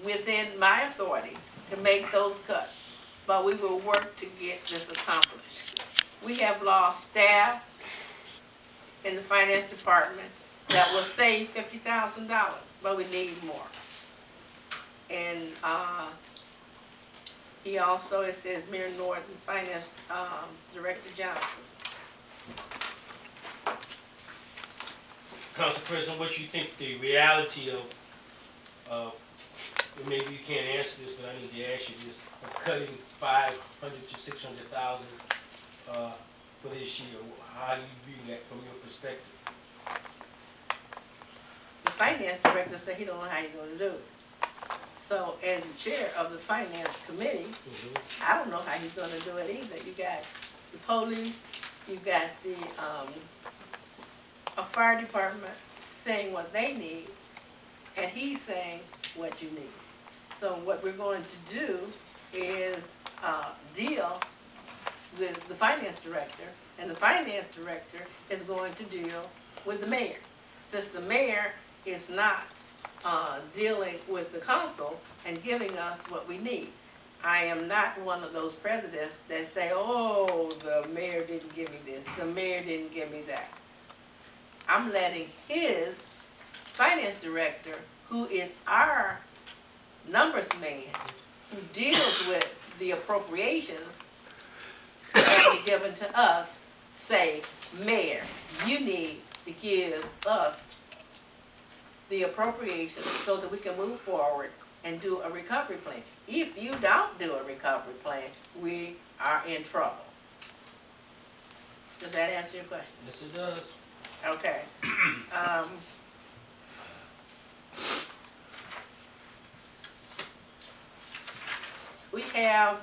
within my authority to make those cuts, but we will work to get this accomplished. We have lost staff in the finance department that will save $50,000, but we need more. And he also, it says Mayor Norton, Finance Director Johnson. Council President, what you think the reality of maybe you can't answer this, but I need to ask you this, of cutting 500 to 600,000 for this year? How do you view that from your perspective? The finance director said he don't know how he's going to do it. So as the chair of the finance committee, I don't know how he's going to do it either. You got the police, you got the a fire department saying what they need, and he's saying what you need. So what we're going to do is deal with the finance director, and the finance director is going to deal with the mayor. Since the mayor is not dealing with the council and giving us what we need. I am not one of those presidents that say, oh, the mayor didn't give me this, the mayor didn't give me that. I'm letting his finance director, who is our numbers man, who deals with the appropriations that is given to us, say, Mayor, you need to give us the appropriations so that we can move forward and do a recovery plan. If you don't do a recovery plan, we are in trouble. Does that answer your question? Yes, it does. Okay. We have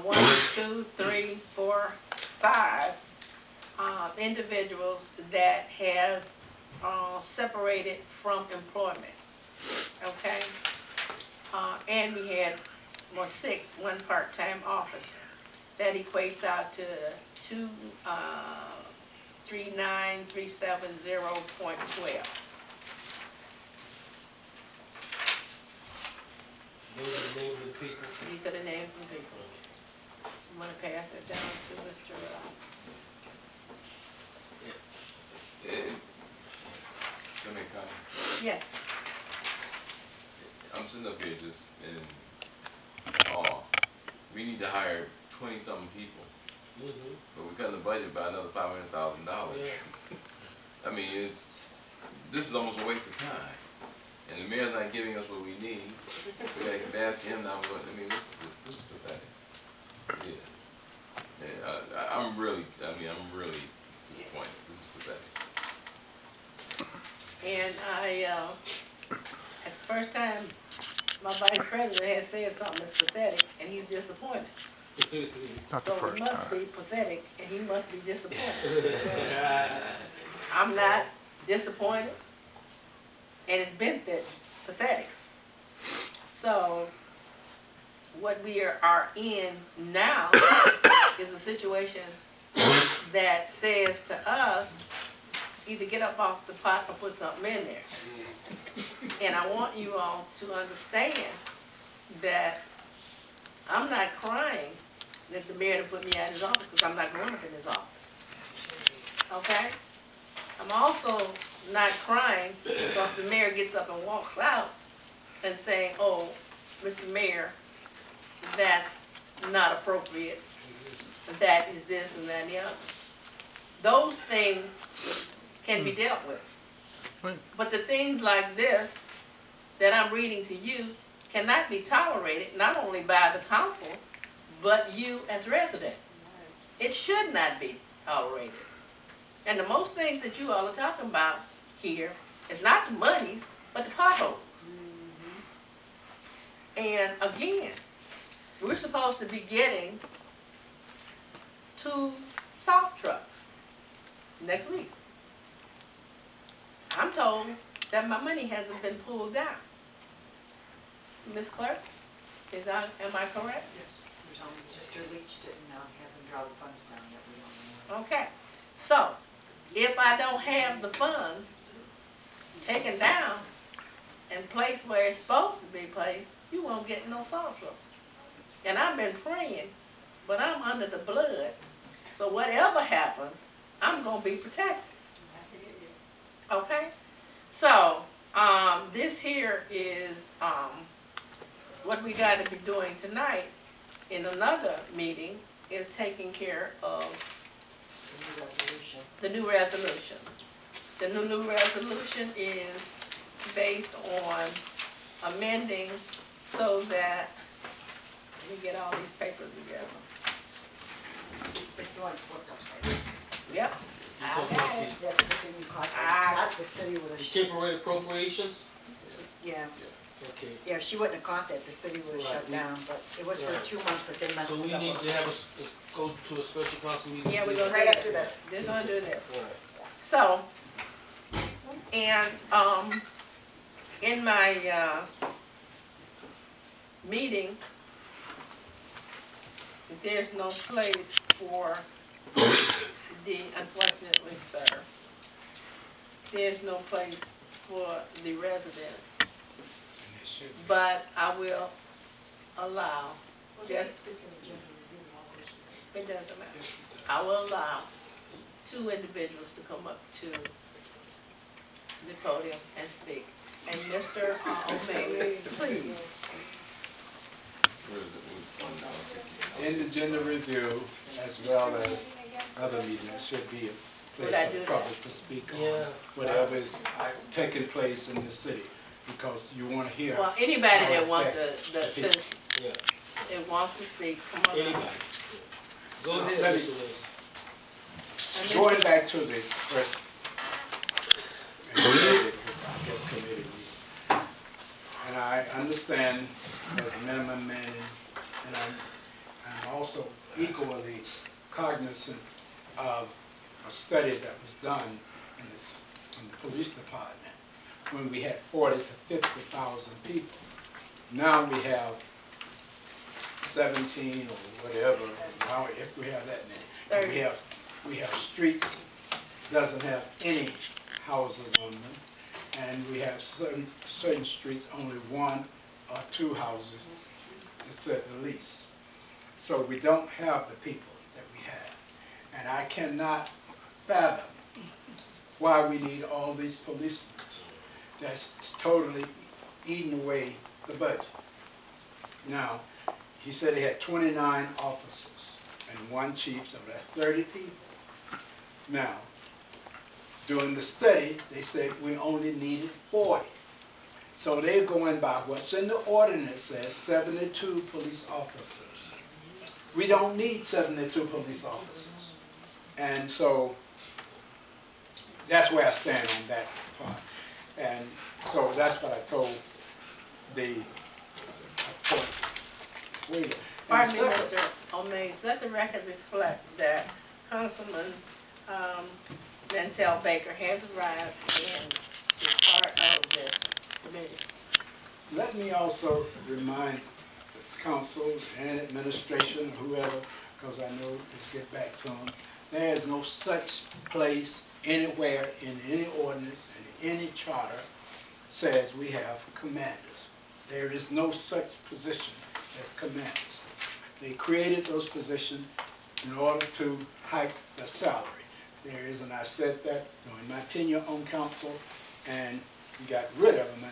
1, 2, 3, 4, 5 individuals that has separated from employment. Okay, and we had 6, 1 part-time officer. That equates out to 239,370.12. Those are the names of the people. These are the names of the people. I'm going to pass it down to Mr. Can I make a comment? Yes. I'm sitting up here just in awe. We need to hire 20-something people, but we're cutting the budget by another $500,000. Yeah. I mean, this is almost a waste of time. And the mayor's not giving us what we need. We got to ask him now. I mean, this is pathetic. It is. And I'm really disappointed. This is pathetic. And it's the first time my vice president has said something that's pathetic, and he's disappointed. So it must be pathetic, and he must be disappointed. I'm not disappointed, and it's been pathetic. So what we are in now is a situation that says to us, either get up off the pot or put something in there. And I want you all to understand that I'm not crying that the mayor put me out of his office, because I'm not going up in his office. Okay? I'm also not crying because the mayor gets up and walks out and saying, oh, Mr. Mayor, that's not appropriate. That is this and that and the other. Those things can be dealt with. But the things like this that I'm reading to you cannot be tolerated, not only by the council, but you as residents. It should not be tolerated. And the most things that you all are talking about here is not the monies, but the potholes. And again, we're supposed to be getting 2 salt trucks next week. I'm told that my money hasn't been pulled down. Ms. Clerk, am I correct? Yes. Mr. Leach didn't have them draw the funds down that we want. Okay. So, if I don't have the funds taken down, and placed where it's supposed to be placed, you won't get no salt trouble. And I've been praying, but I'm under the blood. So whatever happens, I'm gonna be protected. Okay? So, this here is what we got to be doing tonight in another meeting is taking care of the new resolution. The new resolution is based on amending so that, let me get all these papers together. It's the one's flipped upside down. Yep. You talking about the That's the thing you caught. The city would have. temporary appropriations? Yeah, Okay. yeah, she wouldn't have caught that, the city would have Right. shut down, but it was for Right. 2 months, but they messed So it we up. need to have go to a special council meeting? Yeah, we're gonna Right do after that. this. They're gonna do this. Right. So, and, in my, meeting, there's no place for unfortunately, sir, there's no place for the residents. But I will allow, just, it doesn't matter. I will allow 2 individuals to come up to the podium and speak. And Mr. O'Malley, please. Indigent review, as well as other meetings, should be a Would I place for do the that? public to speak Yeah. on whatever is taking place in the city, because you want to hear. Well, anybody that how it wants affects to, the people. since Yeah. it wants to speak, come on. Anybody? Go ahead, Let me- Mr. Williams. And Going Mr. back to the first, I guess, committee meeting, and I understand as a minimum man, and I'm also equally cognizant of a study that was done in the police department when we had 40 to 50,000 people. Now we have 17 or whatever, now if we have that many. 30. We have streets doesn't have any houses on them, and we have certain streets only 1 or 2 houses, it's at the least. So we don't have the people that we have, and I cannot fathom why we need all these policemen. That's totally eating away the budget. Now, he said he had 29 officers and 1 chief, so that's 30 people. Now, during the study, they said we only needed 40. So they're going by what's in the ordinance, says 72 police officers. We don't need 72 police officers. And so that's where I stand on that part. And so that's what I told the Wheeler. Pardon me, Mr. O'Malley, let the record reflect that Councilman Mansell Baker has arrived and is part of this committee. Let me also remind this council and administration, whoever, because I know to get back to them, there is no such place anywhere in any ordinance, in any charter, says we have commanders. There is no such position as commanders. They created those positions in order to hike the salary. There is, and I said that during my tenure on council, and we got rid of them.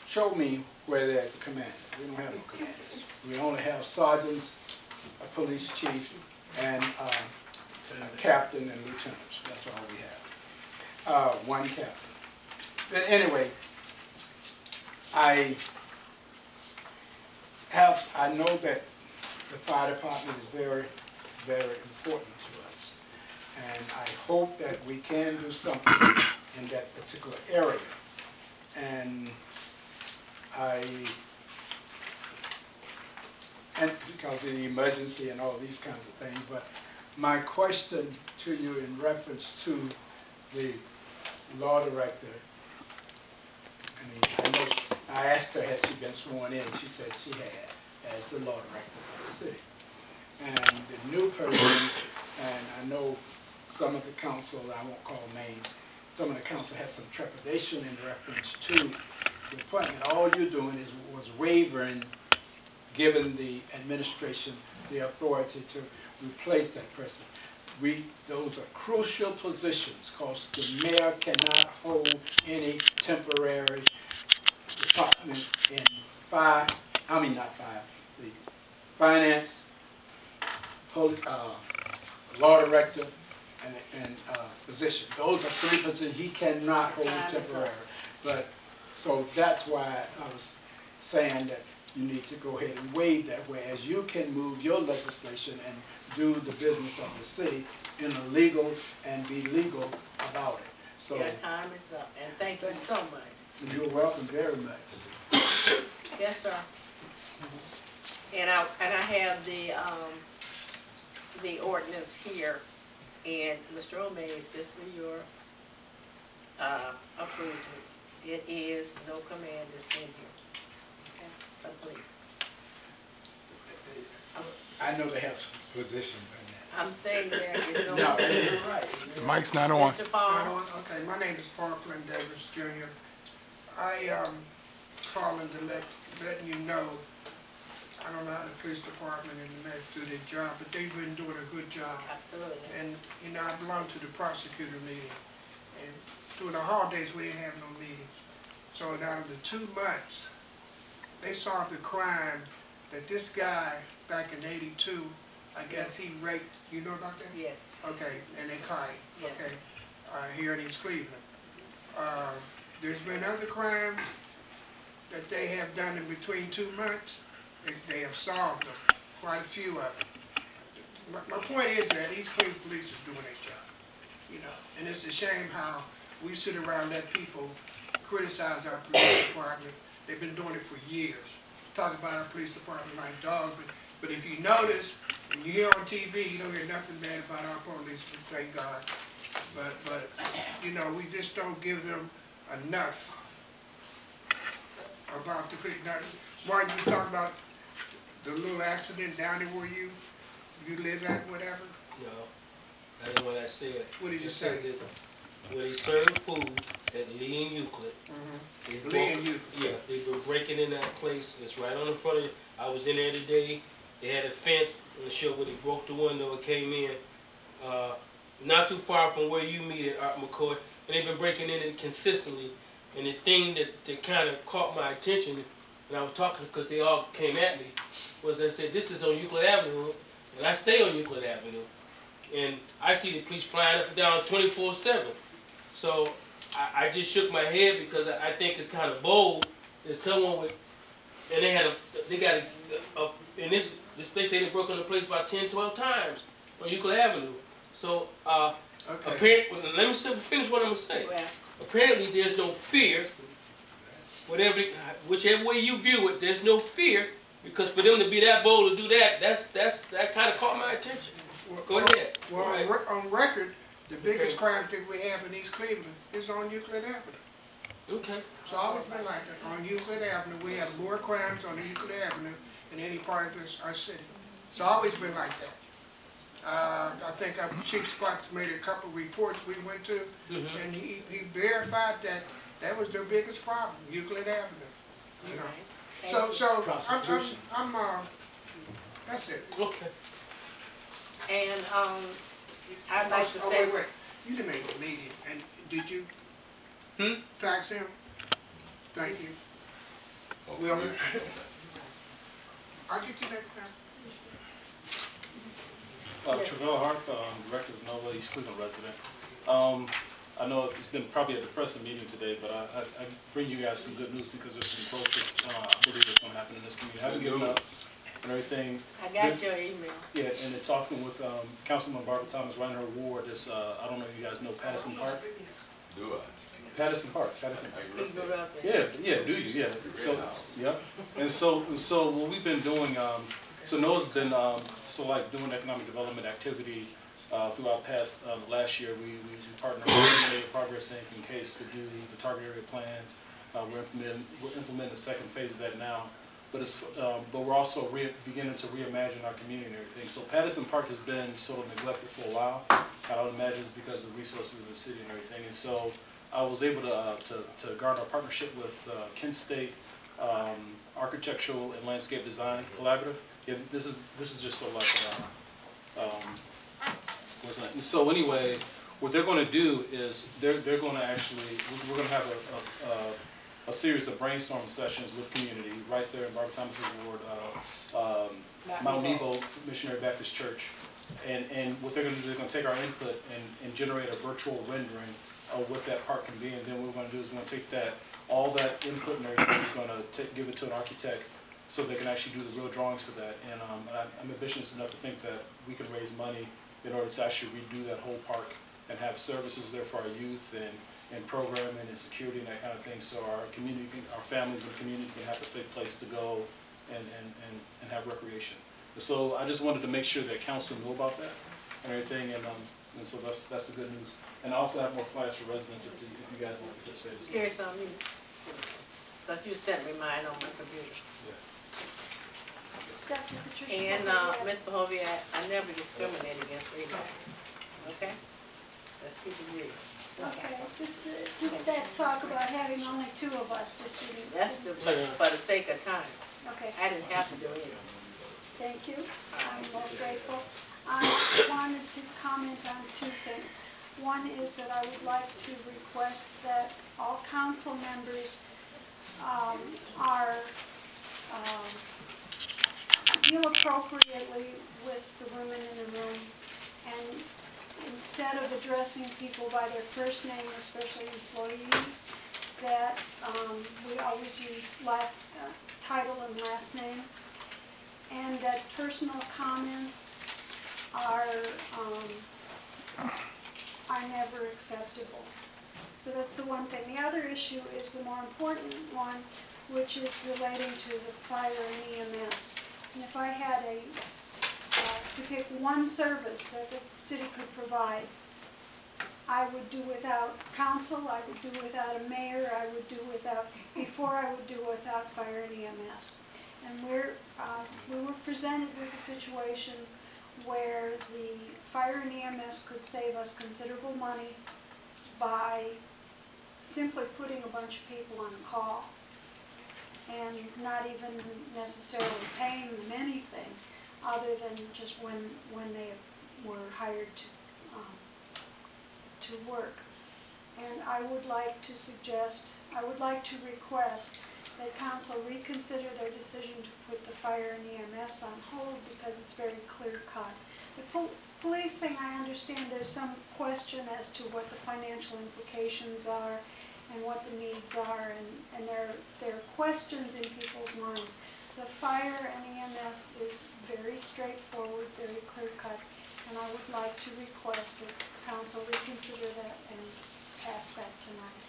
Show me where there's a commander. We don't have no commanders. We only have sergeants, a police chief, and a captain and lieutenants. That's all we have. 1 captain. But anyway, I know that the fire department is very, very important to us. And I hope that we can do something in that particular area. And because of the emergency and all these kinds of things, but my question to you in reference to the law director, I asked her, had she been sworn in, she said she had, as the law director for the city. And the new person, and I know some of the council, I won't call names, some of the council has some trepidation in reference to the appointment, all you're doing was wavering, giving the administration the authority to replace that person. Those are crucial positions, because the mayor cannot hold any temporary department in the finance, law director, and position. Those are three positions he cannot hold temporary. But, so that's why I was saying that you need to go ahead and waive that, whereas you can move your legislation and do the business of the city in a legal and be legal about it. So your time is up, and thank you so much. You're welcome very much. Yes, sir. And I have the ordinance here, and Mr. O'May, is just for your approval. It is no command is in here. Okay, so please. I know they have some positions in that. I'm saying there is no. No, you're right. The mic's not on. Mr. Paul. Okay, my name is Paul Clinton Davis Jr. I calling to letting you know, I don't know how the police department and the mayor do their job, but they've been doing a good job. Absolutely. And, you know, I belong to the prosecutor meeting. And during the holidays, we didn't have no meetings. So out of the 2 months, they solved the crime that this guy, back in '82, I guess he raped, you know about that? Yes. Okay, and they caught him, Yes. okay, here in East Cleveland. There's been other crimes that they have done in between 2 months. They have solved them, quite a few of them. My point is that East Cleveland police is doing their job, you know, and it's a shame how we sit around and let people criticize our police department. They've been doing it for years. Talk about our police department like dogs, but if you notice, when you hear on TV, you don't hear nothing bad about our police, thank God. But you know, we just don't give them enough about the police. Now, Martin, you talking about the little accident down there where you live at, whatever? No, that's not what I said. What did you I say? said that when they serve food at Lee and Euclid, Mm-hmm. Lee and Euclid. yeah, they were breaking in that place. It's right on the front of it. I was in there today. They had a fence on the show where they broke the window and came in. Not too far from where you meet at Art McCoy, and they've been breaking in it consistently. And the thing that kind of caught my attention, and I was talking because they all came at me, was I said, this is on Euclid Avenue, and I stay on Euclid Avenue. And I see the police flying up and down 24/7. So I just shook my head because I think it's kind of bold that someone would, and they got in this they say they broke into the place about 10, 12 times on Euclid Avenue. So Okay. apparently, let me finish what I'm gonna say. Well, Apparently, there's no fear. Whichever way you view it, there's no fear, because for them to be that bold to do that, that kind of caught my attention. Go ahead. Well, All right. on record, the biggest Okay. crime that we have in East Cleveland is on Euclid Avenue. Okay. It's always been like that. On Euclid Avenue, we have more crimes on Euclid Avenue than any part of our city. It's always been like that. I think Chief Scott made a couple of reports we went to, and he verified that was their biggest problem, Euclid Avenue. You know. thank So Prostitution. I'm that's it. Okay. you. And I'd like to Oh, say. wait. You didn't make the meeting, and did you fax him? Thank you. Oh, Well, yeah. I'll get you next time. Travell Hart, Director of Nova, East Cleveland resident. I know it's been probably a depressing meeting today, but I bring you guys some good news because there's some growth I believe is going to happen in this community. I haven't given up and everything. I got your email. Yeah, and then talking with Councilman Thomas running her ward, I don't know if you guys know Patterson Park. Do I? Patterson Park. He grew up there. Yeah, do you? Yeah. So, yeah. And so what we've been doing, so NOAA's been doing economic development activity throughout last year. We partnered with Made Progress Inc. in case to do the target area plan. We're implementing the second phase of that now. But we're also beginning to reimagine our community and everything. So Patterson Park has been sort of neglected for a while. I would imagine it's because of the resources of the city and everything. And so I was able to garner a partnership with Kent State Architectural and Landscape Design Collaborative. Yeah, this is just sort of like what's that? So anyway, what they're going to do is they're going to actually we're going to have a series of brainstorming sessions with community right there in Barbara Thomas's ward, Mount Nebo Missionary Baptist Church. And what they're going to do, they're going to take our input and generate a virtual rendering of what that park can be. And then what we're going to do is we're going to take all that input and everything, we're going to give it to an architect so they can actually do the real drawings for that. And I'm ambitious enough to think that we can raise money in order to actually redo that whole park and have services there for our youth and programming and security and that kind of thing, so our community, our families and the community can have a safe place to go and have recreation. So I just wanted to make sure that council knew about that and everything, and so that's the good news. And I also have more flyers for residents if you guys want to participate. Here's some, because you sent me mine on my computer. Dr. Patricia And Boholiak. Ms. Boholiak, I never discriminate against anybody. Okay? Let's keep it real. Okay, just that talk about having only 2 of us, just didn't. That's for the sake of time. Okay, I didn't have to do it. thank you. I'm most grateful. I wanted to comment on 2 things. One is that I would like to request that all council members deal appropriately with the women in the room, and instead of addressing people by their first name, especially employees, that we always use title and last name, and that personal comments are never acceptable. So that's the one thing. The other issue is the more important one, which is relating to the fire and EMS. And if I had to pick one service that the city could provide, I would do without council, I would do without a mayor, before I would do without fire and EMS. And we were presented with a situation where the fire and EMS could save us considerable money by simply putting a bunch of people on call and not even necessarily paying them anything other than just when they were hired to work. And I would like to request that council reconsider their decision to put the fire and EMS on hold because it's very clear cut. The police thing, I understand there's some question as to what the financial implications are and what the needs are, and there are questions in people's minds. The fire and EMS is very straightforward, very clear cut, and I would like to request that council reconsider that and pass that tonight.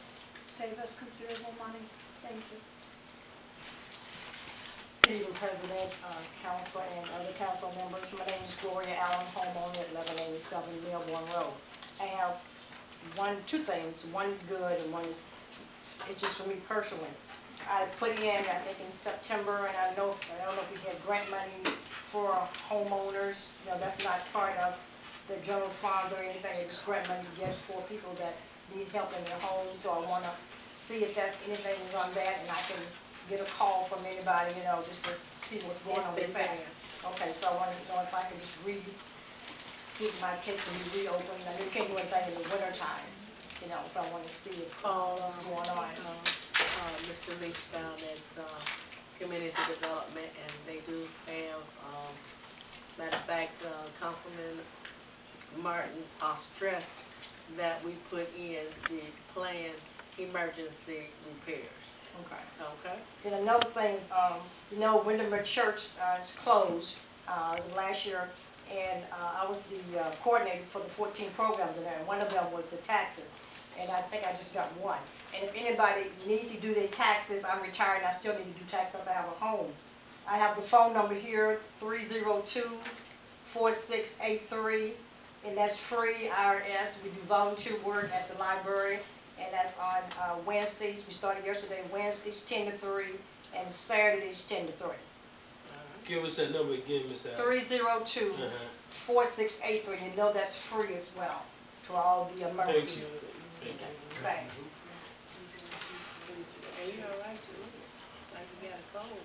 Save us considerable money. Thank you. Good evening, President, Council, and other council members. My name is Gloria Allen, homeowner at 1187 Melbourne Road. I have two things. One is good, and one is it's just for me personally. I put in, I think in September, and I don't know if we had grant money for homeowners. You know, that's not part of the general fund or anything. It's just grant money just for people that need help in their homes. So I want to see if that's anything on that, and I can get a call from anybody, you know, just to see what's going on with that. Okay, so I want to know if I can just get my case to be reopened. I mean, you can't do anything in the winter time, you know, so I want to see what's going on. Mr. Leach down at Community Development, and they do have, matter of fact, Councilman Martin stressed that we put in the planned emergency repairs. Okay. Okay. Then another thing is, you know, Windermere Church is closed last year, and I was the coordinator for the 14 programs in there, and one of them was the taxes, and I think I just got one. And if anybody needs to do their taxes, I'm retired and I still need to do taxes because I have a home. I have the phone number here, 302-4683, and that's free IRS. We do volunteer work at the library, and that's on Wednesdays. We started yesterday, Wednesdays 10 to 3, and Saturdays 10 to 3. Give us that number again, Ms. Allen. 302-4683. You know that's free as well to all the emergencies. Thanks. And you all right too? Like you got a cold,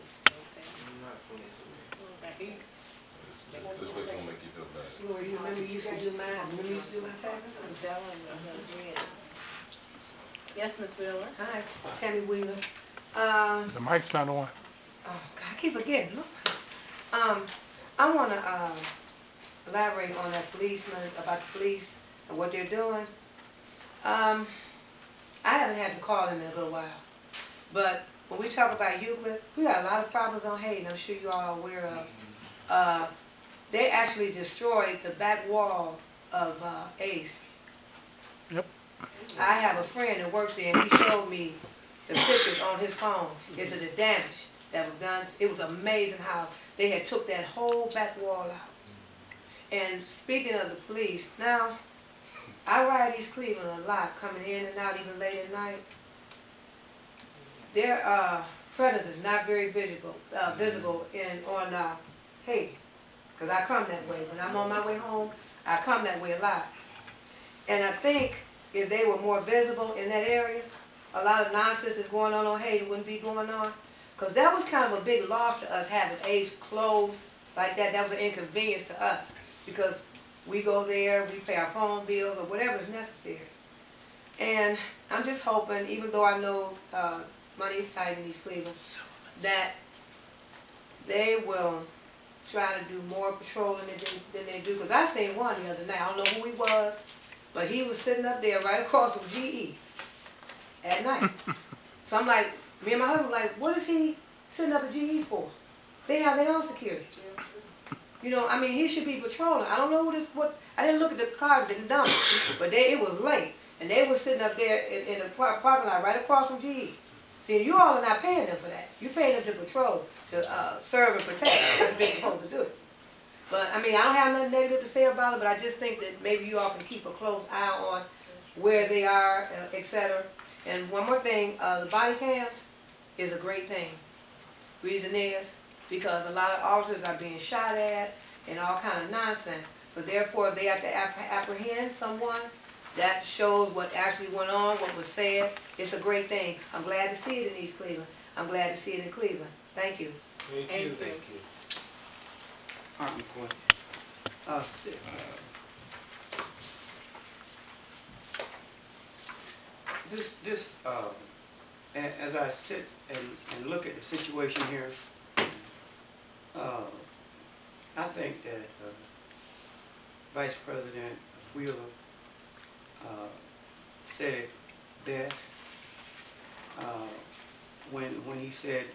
This was gonna make you feel better. Well, you remember you used to do mine, remember you used to do my taxes? I'm telling you, I'm gonna do it. Yes, Miss Wheeler? Hi, Tammy Wheeler. The mic's not on. Oh, God, I keep forgetting. Look. I want to elaborate on that policeman, about the police and what they're doing. I haven't had to call them in a little while. But when we talk about Euclid, we got a lot of problems on Hayden, I'm sure you all are aware of. They actually destroyed the back wall of Ace. Yep. I have a friend that works there, and he showed me the pictures on his phone. It's the damage that was done. It was amazing how they had took that whole back wall out. And speaking of the police, now, I ride East Cleveland a lot, coming in and out even late at night. Their presence is not very visible on Hayden, because I come that way. When I'm on my way home, I come that way a lot. And I think if they were more visible in that area, a lot of nonsense that's going on Hayden wouldn't be going on. Because that was kind of a big loss to us, having Ace closed like that. That was an inconvenience to us, because we go there, we pay our phone bills or whatever is necessary. And I'm just hoping, even though I know money is tight in East Cleveland, that they will try to do more patrolling than they do. Because I seen one the other night. I don't know who he was, but he was sitting up there right across from GE at night. So I'm like, me and my husband were like, what is he sitting up at GE for? They have their own security. You know, I mean, he should be patrolling. I don't know I didn't look at the car, didn't dump it, but it was late. And they were sitting up there in the parking lot right across from GE. See, you all are not paying them for that. You're paying them to patrol, to serve and protect. That's what they're supposed to do. But, I mean, I don't have nothing negative to say about it, but I just think that maybe you all can keep a close eye on where they are, etc. And one more thing, the body cams is a great thing. Reason is because a lot of officers are being shot at and all kind of nonsense. So therefore, if they have to apprehend someone, that shows what actually went on, what was said. It's a great thing. I'm glad to see it in East Cleveland. I'm glad to see it in Cleveland. Thank you. Thank you. Thank you. As I sit and look at the situation here, I think that Vice President Wheeler said it best when he said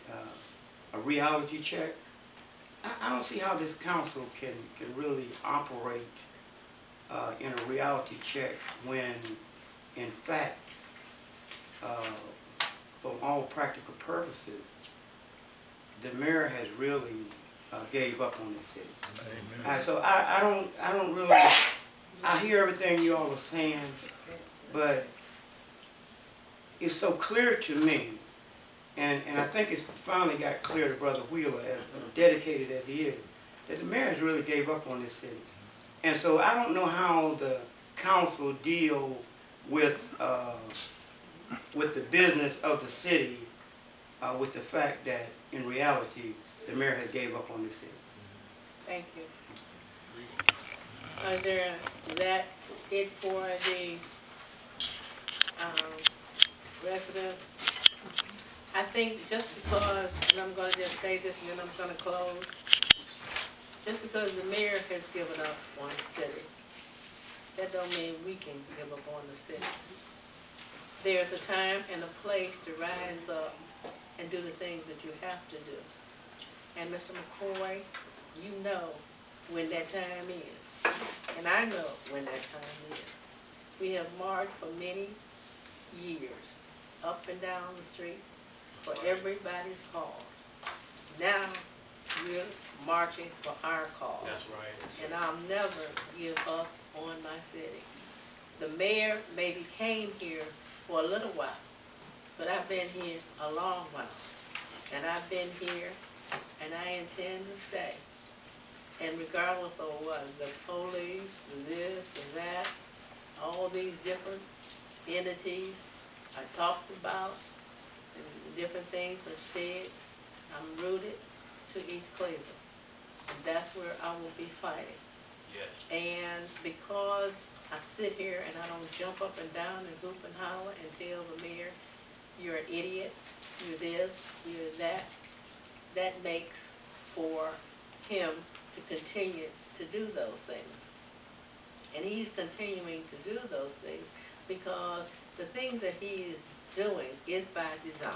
a reality check. I don't see how this council can really operate in a reality check when, in fact, for all practical purposes, the mayor has really gave up on this city. So I don't really, I hear everything you all are saying, but it's so clear to me, and I think it's finally got clear to Brother Wheeler, as dedicated as he is, that the mayor has really gave up on this city. And so I don't know how the council deal with the business of the city, with the fact that in reality the mayor has gave up on the city. Thank you. Is there that it for the residents? I think just because, and I'm going to just say this and then I'm going to close, just because the mayor has given up on the city, that don't mean we can give up on the city. There's a time and a place to rise up and do the things that you have to do. And Mr. McCoy, you know when that time is. And I know when that time is. We have marched for many years, up and down the streets, for everybody's cause. Now, we're marching for our cause. That's right. And I'll never give up on my city. The mayor maybe came here for a little while, but I've been here a long while. And I've been here, and I intend to stay. And regardless of what, the police, the this, the that, all these different entities are talked about and different things are said, I'm rooted to East Cleveland. And that's where I will be fighting. Yes. And because I sit here and I don't jump up and down and hoop and holler and tell the mayor, you're an idiot, you're this, you're that, that makes for him to continue to do those things. And he's continuing to do those things because the things that he is doing is by design.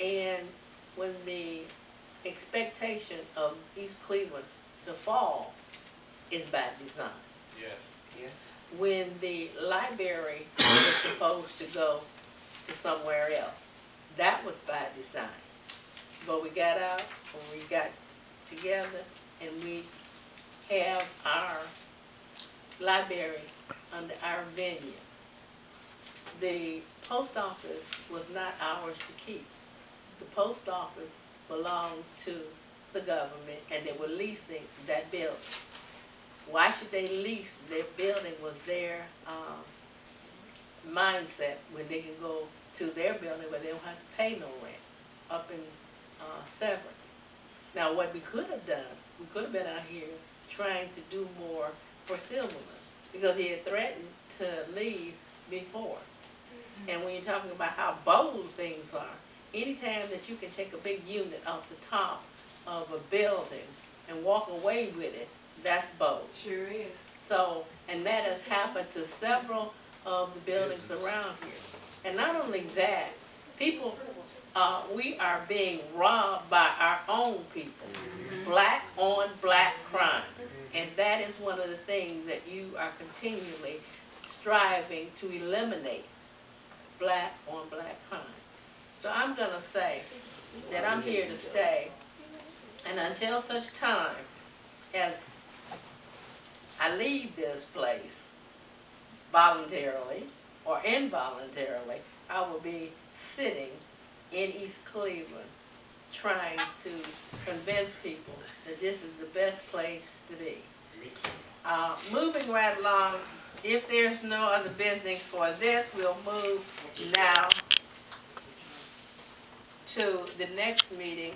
And when the expectation of East Cleveland to fall is by design. Yes. Yeah. When the library was supposed to go to somewhere else, that was by design. But we got out, and we got together, and we have our library under our venue. The post office was not ours to keep. The post office belonged to the government, and they were leasing that building. Why should they lease their building? Was their mindset when they can go to their building where they don't have to pay no rent up in Severance. Now what we could have done, we could have been out here trying to do more for Silverman because he had threatened to leave before. And when you're talking about how bold things are, anytime that you can take a big unit off the top of a building and walk away with it, that's bold. Sure is. So, and that has happened to several of the buildings around here. And not only that, people, we are being robbed by our own people. Black on black crime. And that is one of the things that you are continually striving to eliminate. Black on black crime. So I'm going to say that I'm here to stay, and until such time as I leave this place voluntarily or involuntarily, I will be sitting in East Cleveland trying to convince people that this is the best place to be. Me too. Moving right along, if there's no other business for this, we'll move now to the next meeting,